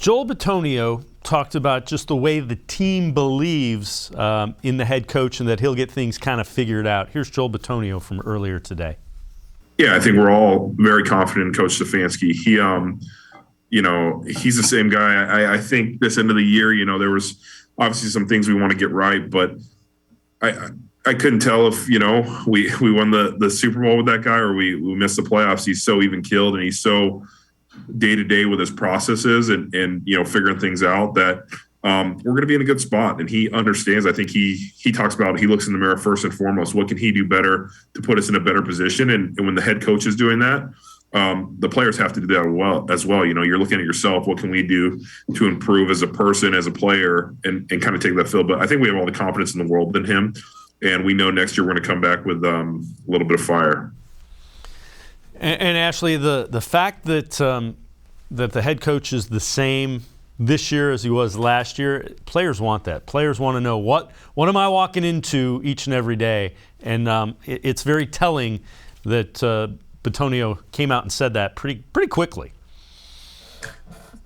Joel Bitonio talked about just the way the team believes in the head coach and that he'll get things kind of figured out. Here's Joel Bitonio from earlier today. Yeah, I think we're all very confident in Coach Stefanski. He's the same guy. I think this end of the year, there was obviously some things we want to get right, but I couldn't tell if, we won the Super Bowl with that guy or we missed the playoffs. He's so even keeled and he's so day to day with his processes and figuring things out that we're going to be in a good spot. And he understands. I think he talks about, he looks in the mirror first and foremost. What can he do better to put us in a better position? And when the head coach is doing that, the players have to do that as well. You're looking at yourself. What can we do to improve as a person, as a player, and kind of take that field? But I think we have all the confidence in the world in him. And we know next year we're going to come back with a little bit of fire. And Ashley, the fact that that the head coach is the same this year as he was last year, players want that. Players want to know what am I walking into each and every day, and it's very telling that Bitonio came out and said that pretty quickly.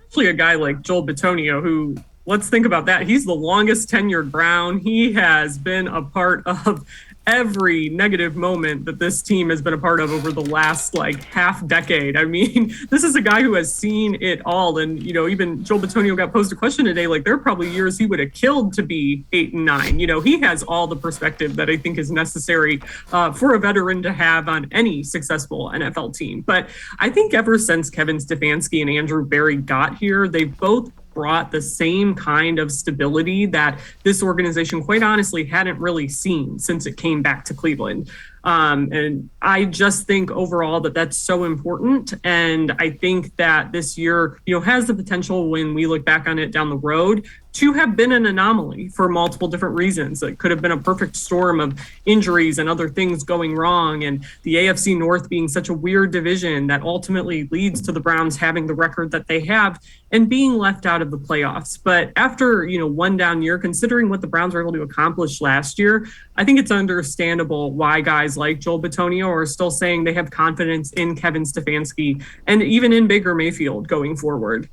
Especially a guy like Joel Bitonio, who, let's think about that. He's the longest tenured Brown. He has been a part of every negative moment that this team has been a part of over the last half decade. I mean, this is a guy who has seen it all. And, even Joel Bitonio got posed a question today, there are probably years he would have killed to be 8 and 9. He has all the perspective that I think is necessary for a veteran to have on any successful NFL team. But I think ever since Kevin Stefanski and Andrew Berry got here, they've both brought the same kind of stability that this organization, quite honestly, hadn't really seen since it came back to Cleveland. And I just think overall that that's so important. And I think that this year, has the potential, when we look back on it down the road, to have been an anomaly for multiple different reasons. It could have been a perfect storm of injuries and other things going wrong, and the AFC North being such a weird division that ultimately leads to the Browns having the record that they have and being left out of the playoffs. But after, one down year, considering what the Browns were able to accomplish last year, I think it's understandable why guys like Joel Bitonio are still saying they have confidence in Kevin Stefanski and even in Baker Mayfield going forward.